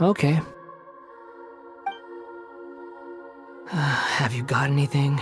Okay. Have you got anything?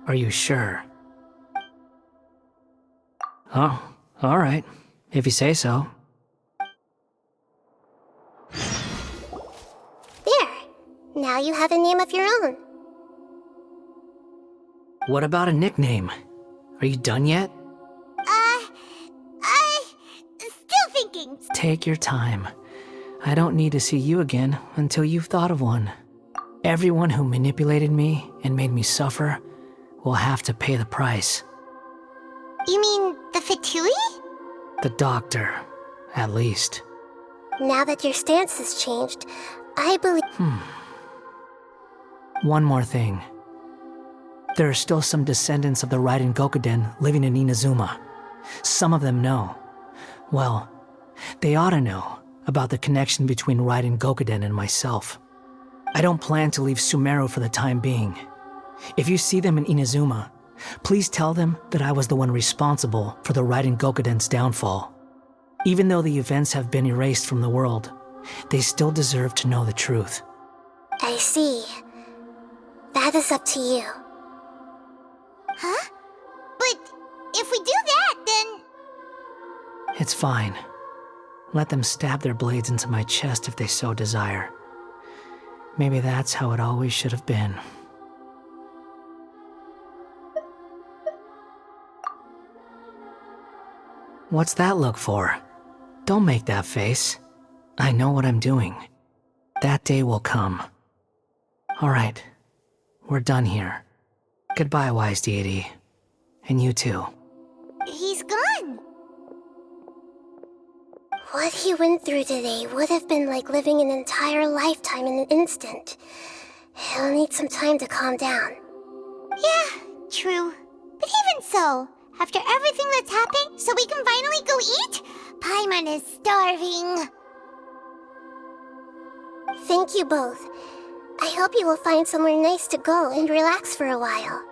Are you sure? Oh, alright. If you say so. There. Now you have a name of your own. What about a nickname? Are you done yet? Still thinking. Take your time. I don't need to see you again until you've thought of one. Everyone who manipulated me and made me suffer will have to pay the price. You mean the Fatui? The doctor, at least. Now that your stance has changed, I believe... One more thing. There are still some descendants of the Raiden Gokuden living in Inazuma. Some of them know. Well, they ought to know about the connection between Raiden Gokuden and myself. I don't plan to leave Sumeru for the time being. If you see them in Inazuma, please tell them that I was the one responsible for the Raiden Gokuden's downfall. Even though the events have been erased from the world, they still deserve to know the truth. I see. That is up to you. Huh? But if we do that, then... It's fine. Let them stab their blades into my chest if they so desire. Maybe that's how it always should have been. What's that look for? Don't make that face. I know what I'm doing. That day will come. Alright, we're done here. Goodbye, wise deity. And you too. He's gone. What he went through today would have been like living an entire lifetime in an instant. He'll need some time to calm down. Yeah, true. But even so, after everything that's happened, so we can finally go eat? Paimon is starving. Thank you both. I hope you will find somewhere nice to go and relax for a while.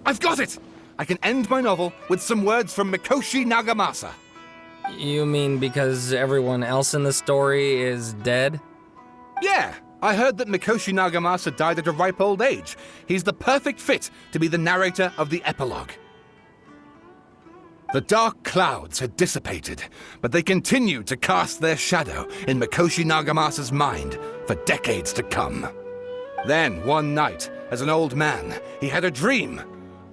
I've got it! I can end my novel with some words from Mikoshi Nagamasa. You mean because everyone else in the story is dead? Yeah, I heard that Mikoshi Nagamasa died at a ripe old age. He's the perfect fit to be the narrator of the epilogue. The dark clouds had dissipated, but they continued to cast their shadow in Mikoshi Nagamasa's mind for decades to come. Then, one night, as an old man, he had a dream.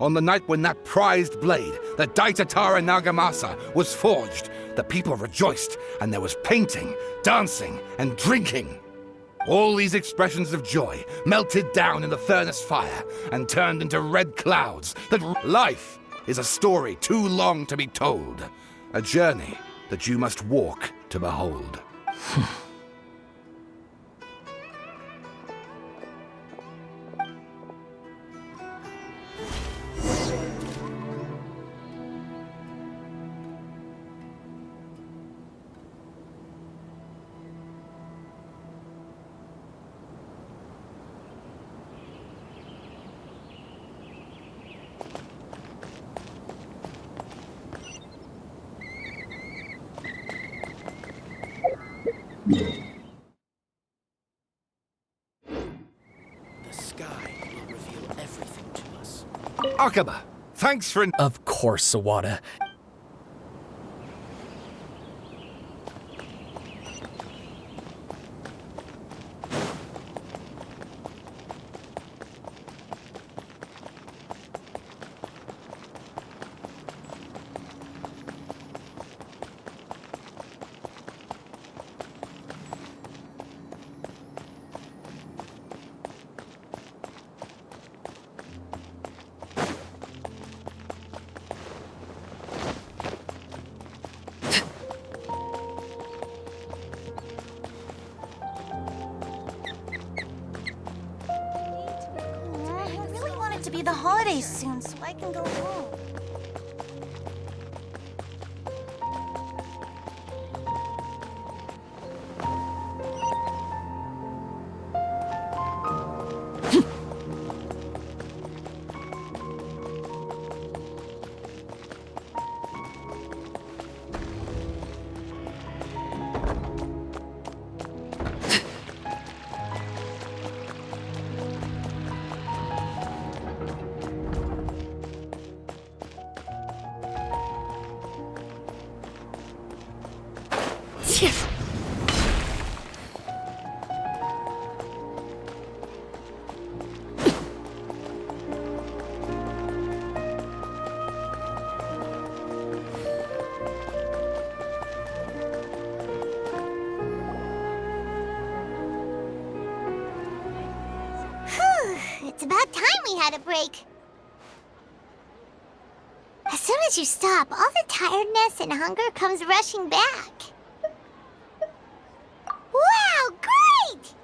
On the night when that prized blade, the Daitatara Nagamasa, was forged, the people rejoiced, and there was painting, dancing, and drinking. All these expressions of joy melted down in the furnace fire and turned into red clouds. That life is a story too long to be told, a journey that you must walk to behold. Akaba, thanks for... Of course, Sawada. the holidays soon, so I can go home. It's about time we had a break. As soon as you stop, all the tiredness and hunger comes rushing back. Wow, great!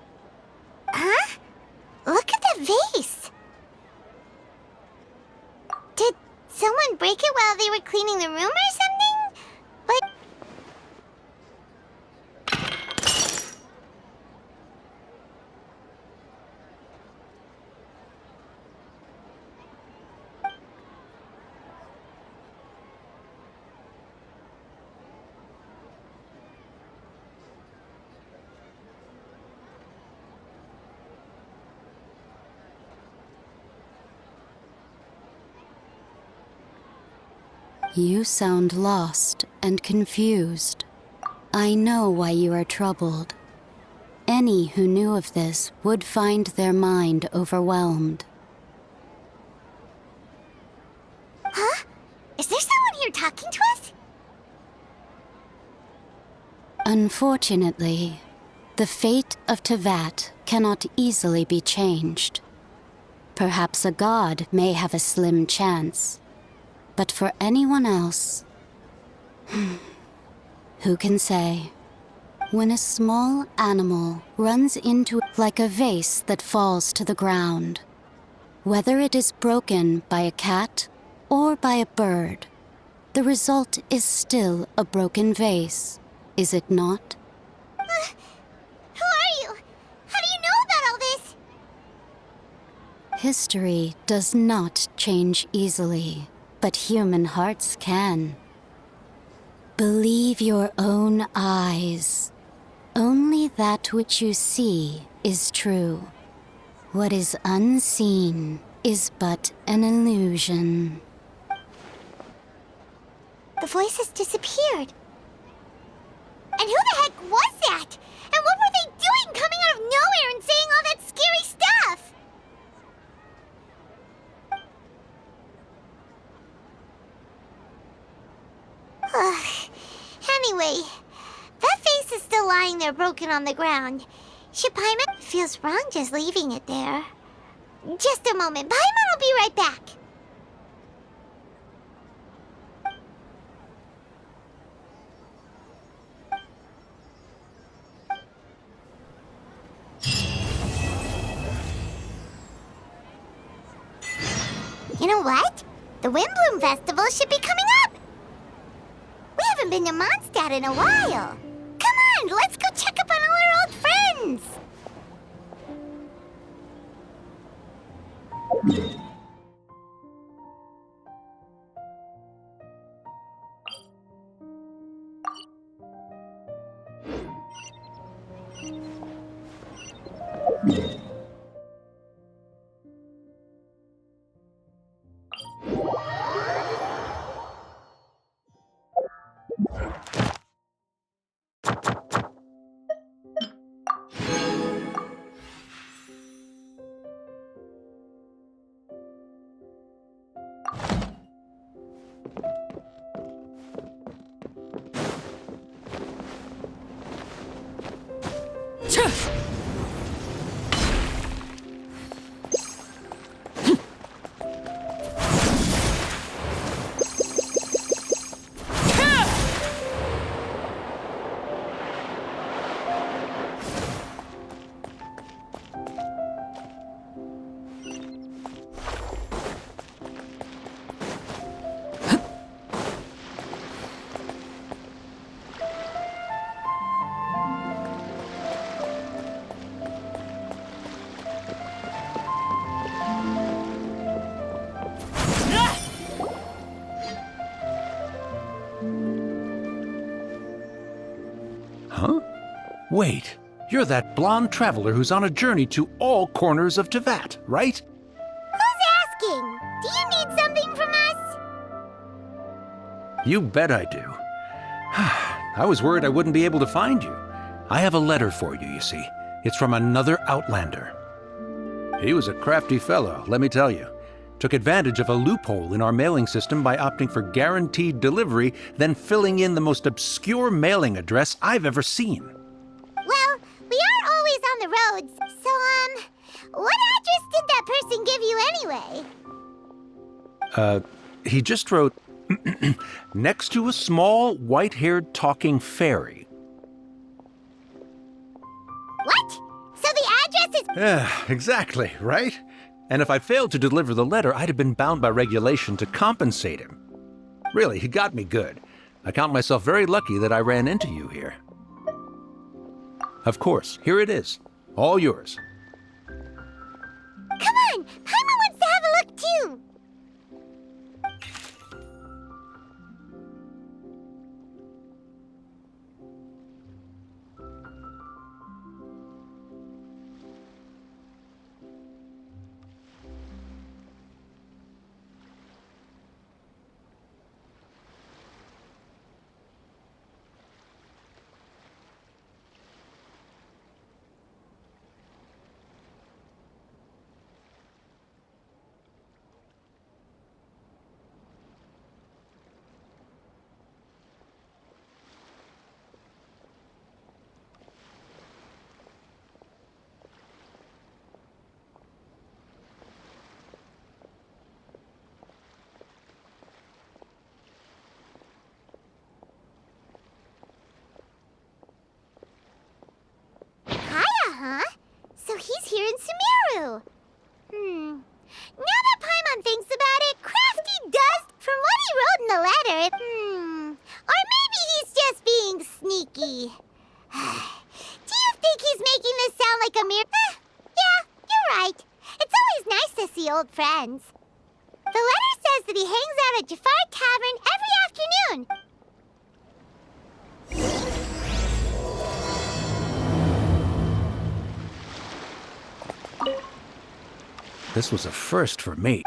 Huh? Look at the vase. Did someone break it while they were cleaning the room or something? But... You sound lost and confused. I know why you are troubled. Any who knew of this would find their mind overwhelmed. Huh? Is there someone here talking to us? Unfortunately, the fate of Teyvat cannot easily be changed. Perhaps a god may have a slim chance. But for anyone else, who can say? When a small animal runs into like a vase that falls to the ground, whether it is broken by a cat or by a bird, the result is still a broken vase, is it not? Who are you? How do you know about all this? History does not change easily. But human hearts can. Believe your own eyes. Only that which you see is true. What is unseen is but an illusion. The voice has disappeared. And who the heck was that? And what were they doing coming out of nowhere and saying all that scary stuff? Anyway, that face is still lying there broken on the ground. Should Paimon... Feels wrong just leaving it there. Just a moment. Paimon will be right back. You know what? The Windbloom Festival should be coming up! We haven't been to Mondstadt in a while. Come on, let's go check up on all our old friends. Wait, you're that blonde traveler who's on a journey to all corners of Teyvat, right? Who's asking? Do you need something from us? You bet I do. I was worried I wouldn't be able to find you. I have a letter for you, you see. It's from another Outlander. He was a crafty fellow, let me tell you. Took advantage of a loophole in our mailing system by opting for guaranteed delivery, then filling in the most obscure mailing address I've ever seen. Well, we aren't always on the roads, so, what address did that person give you anyway? He just wrote, next to a small, white-haired talking fairy. What? So the address is... Yeah, exactly, right? And if I failed to deliver the letter, I'd have been bound by regulation to compensate him. Really, he got me good. I count myself very lucky that I ran into you here. Of course, here it is. All yours. Come on! Paimon wants to have a look, too! Huh? So he's here in Sumeru. Now that Paimon thinks about it, Crafty does, from what he wrote in the letter, or maybe he's just being sneaky. Do you think he's making this sound like a mere... Yeah, you're right. It's always nice to see old friends. The letter says that he hangs out at Jafar Tavern every afternoon. This was a first for me.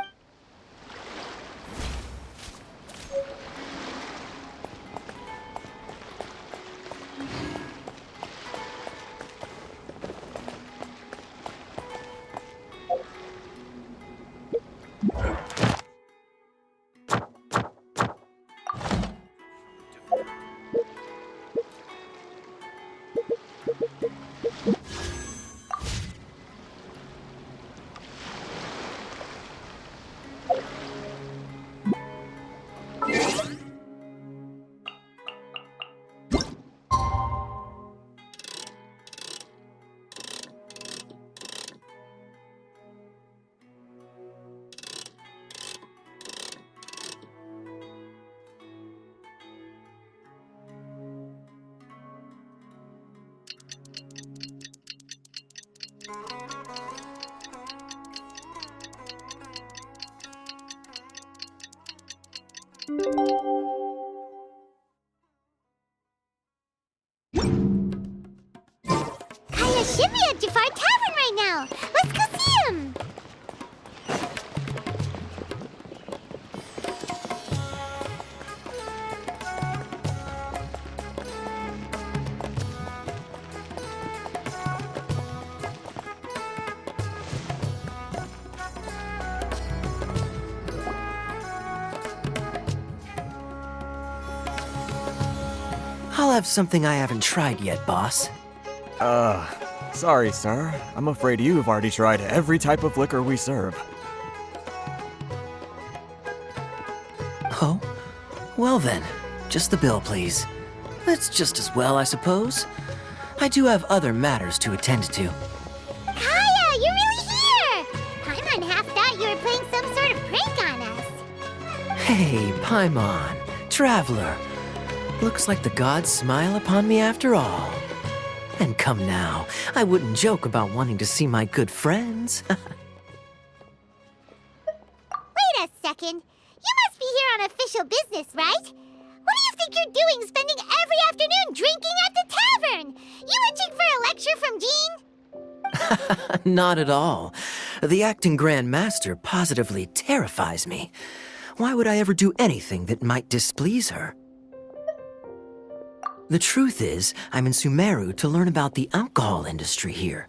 Kaya should be at Jafar Tavern right now. Let's go see him. I'll have something I haven't tried yet, boss. Sorry, sir. I'm afraid you've already tried every type of liquor we serve. Oh? Well then, just the bill, please. That's just as well, I suppose. I do have other matters to attend to. Kaya, you're really here! Paimon half thought you were playing some sort of prank on us. Hey, Paimon, traveler. Looks like the gods smile upon me after all. And come now, I wouldn't joke about wanting to see my good friends. Wait a second. You must be here on official business, right? What do you think you're doing spending every afternoon drinking at the tavern? You itching for a lecture from Jean? Not at all. The acting Grand Master positively terrifies me. Why would I ever do anything that might displease her? The truth is, I'm in Sumeru to learn about the alcohol industry here.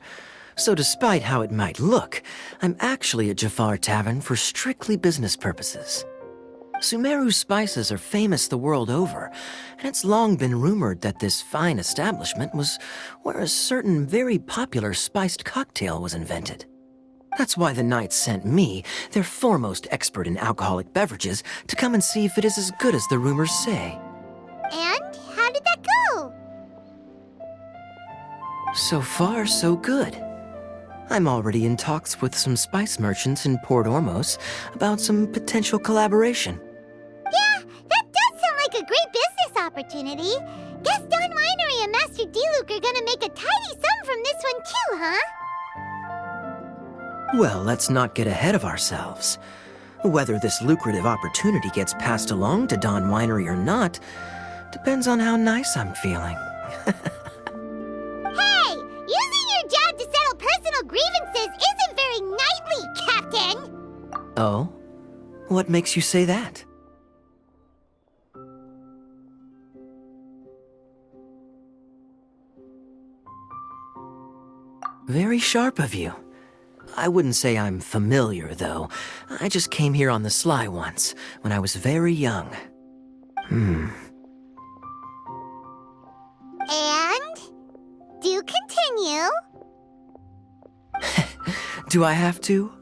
So despite how it might look, I'm actually at Jafar Tavern for strictly business purposes. Sumeru's spices are famous the world over, and it's long been rumored that this fine establishment was where a certain very popular spiced cocktail was invented. That's why the Knights sent me, their foremost expert in alcoholic beverages, to come and see if it is as good as the rumors say. And how did that go? So far, so good. I'm already in talks with some spice merchants in Port Ormos about some potential collaboration. Yeah, that does sound like a great business opportunity. Guess Don Winery and Master D-Luke are gonna make a tidy sum from this one too, huh? Well, let's not get ahead of ourselves. Whether this lucrative opportunity gets passed along to Don Winery or not depends on how nice I'm feeling. Hey, using your job to settle personal grievances isn't very knightly, Captain! Oh? What makes you say that? Very sharp of you. I wouldn't say I'm familiar, though. I just came here on the sly once, when I was very young. And? Do continue. Do I have to?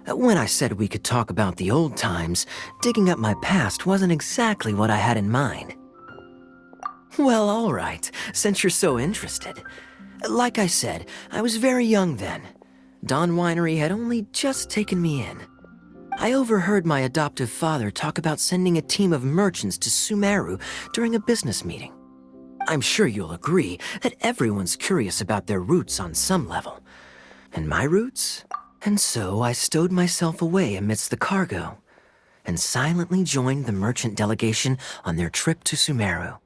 When I said we could talk about the old times, digging up my past wasn't exactly what I had in mind. Well, all right, since you're so interested. Like I said, I was very young then. Don Winery had only just taken me in. I overheard my adoptive father talk about sending a team of merchants to Sumeru during a business meeting. I'm sure you'll agree that everyone's curious about their roots on some level. And my roots? And so I stowed myself away amidst the cargo and silently joined the merchant delegation on their trip to Sumeru.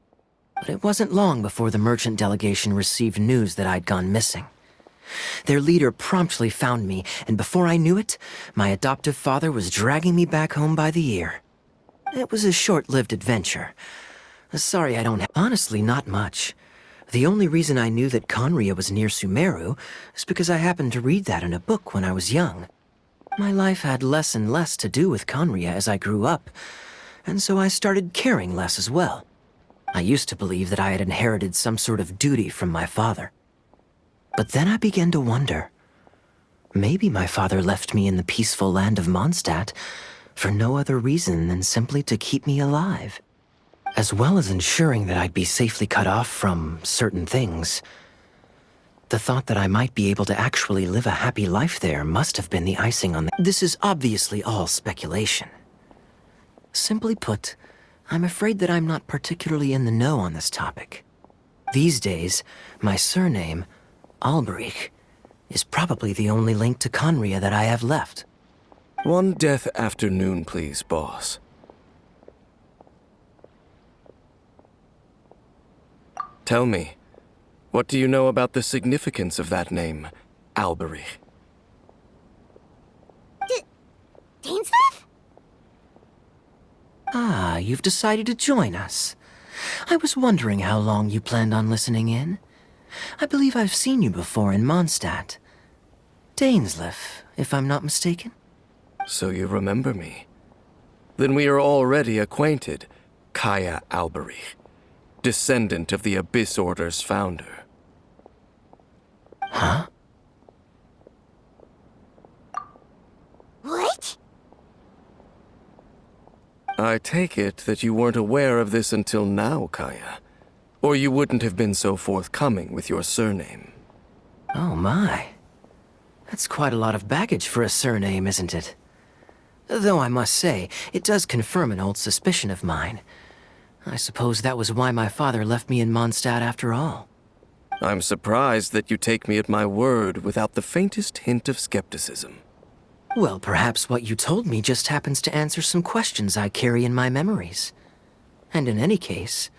But it wasn't long before the merchant delegation received news that I'd gone missing. Their leader promptly found me, and before I knew it, my adoptive father was dragging me back home by the ear. It was a short-lived adventure. Sorry I don't honestly, not much. The only reason I knew that Conria was near Sumeru is because I happened to read that in a book when I was young. My life had less and less to do with Conria as I grew up, and so I started caring less as well. I used to believe that I had inherited some sort of duty from my father. But then I began to wonder. Maybe my father left me in the peaceful land of Mondstadt for no other reason than simply to keep me alive. As well as ensuring that I'd be safely cut off from certain things. The thought that I might be able to actually live a happy life there must have been the icing on the... This is obviously all speculation. Simply put, I'm afraid that I'm not particularly in the know on this topic. These days, my surname, Alberich, is probably the only link to Conria that I have left. One death afternoon, please, boss. Tell me, what do you know about the significance of that name, Alberich? Dainsleif? Ah, you've decided to join us. I was wondering how long you planned on listening in. I believe I've seen you before in Mondstadt. Dainsleif, if I'm not mistaken. So you remember me. Then we are already acquainted, Kaya Alberich, descendant of the Abyss Order's founder. Huh? What? I take it that you weren't aware of this until now, Kaya. Or you wouldn't have been so forthcoming with your surname. Oh my. That's quite a lot of baggage for a surname, isn't it? Though I must say, it does confirm an old suspicion of mine. I suppose that was why my father left me in Mondstadt after all. I'm surprised that you take me at my word without the faintest hint of skepticism. Well, perhaps what you told me just happens to answer some questions I carry in my memories. And in any case,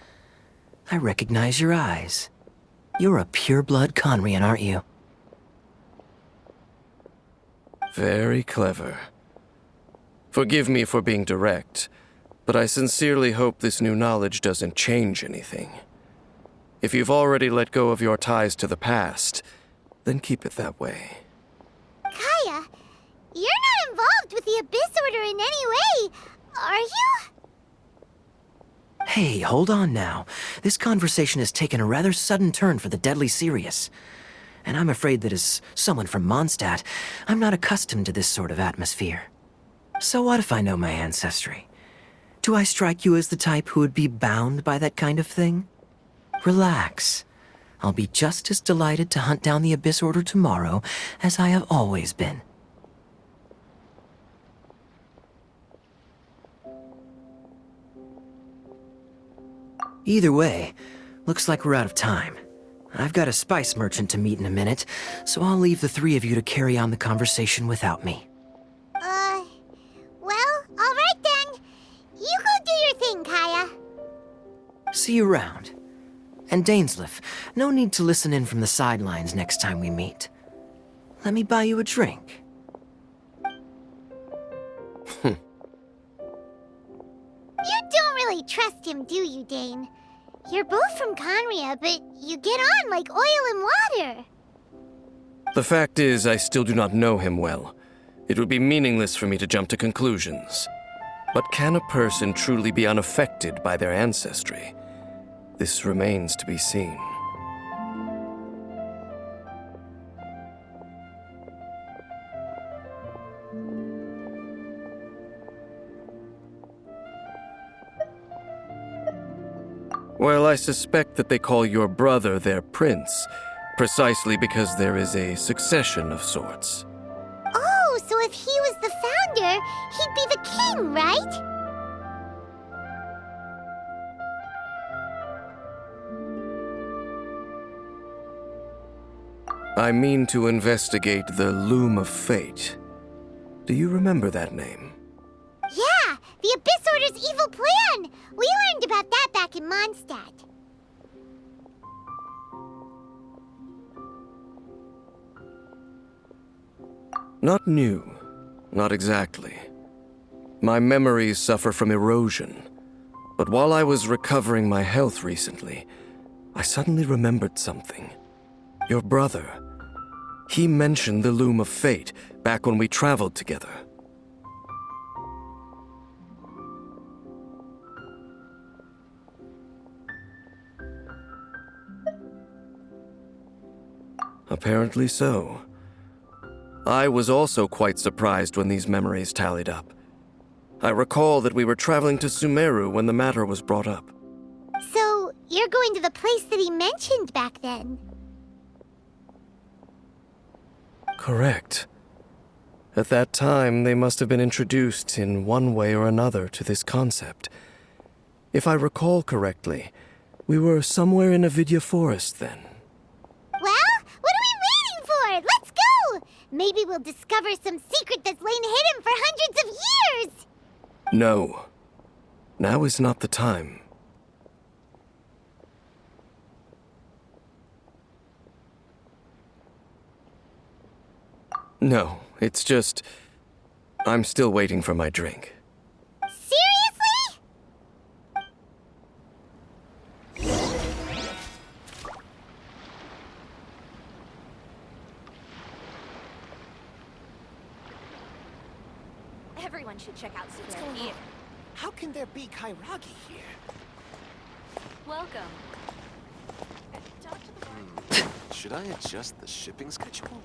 I recognize your eyes. You're a pure-blood Conrian, aren't you? Very clever. Forgive me for being direct, but I sincerely hope this new knowledge doesn't change anything. If you've already let go of your ties to the past, then keep it that way. Kaya, you're not involved with the Abyss Order in any way, are you? Hey, hold on now. This conversation has taken a rather sudden turn for the deadly serious. And I'm afraid that as someone from Mondstadt, I'm not accustomed to this sort of atmosphere. So what if I know my ancestry? Do I strike you as the type who would be bound by that kind of thing? Relax. I'll be just as delighted to hunt down the Abyss Order tomorrow as I have always been. Either way, looks like we're out of time. I've got a spice merchant to meet in a minute, so I'll leave the three of you to carry on the conversation without me. Well, alright then. You go do your thing, Kaya. See you around. And Dainsleif, no need to listen in from the sidelines next time we meet. Let me buy you a drink. You don't really trust him, do you, Dane? You're both from Conria, but you get on like oil and water. The fact is, I still do not know him well. It would be meaningless for me to jump to conclusions. But can a person truly be unaffected by their ancestry? This remains to be seen. Well, I suspect that they call your brother their prince, precisely because there is a succession of sorts. Oh, so if he was the founder, he'd be the king, right? I mean to investigate the Loom of Fate. Do you remember that name? Yeah, the Abyss Order's evil plan! We learned about that back in Mondstadt. Not new. Not exactly. My memories suffer from erosion. But while I was recovering my health recently, I suddenly remembered something. Your brother. He mentioned the Loom of Fate back when we traveled together. Apparently so. I was also quite surprised when these memories tallied up. I recall that we were traveling to Sumeru when the matter was brought up. So, you're going to the place that he mentioned back then? Correct. At that time, they must have been introduced in one way or another to this concept. If I recall correctly, we were somewhere in Avidya Forest then. Well, what are we waiting for? Let's go! Maybe we'll discover some secret that's lain hidden for hundreds of years! No. Now is not the time. No, it's just... I'm still waiting for my drink. Seriously? Everyone should check out Sumeru here. How can there be Kairagi here? Welcome. Should I adjust the shipping schedule?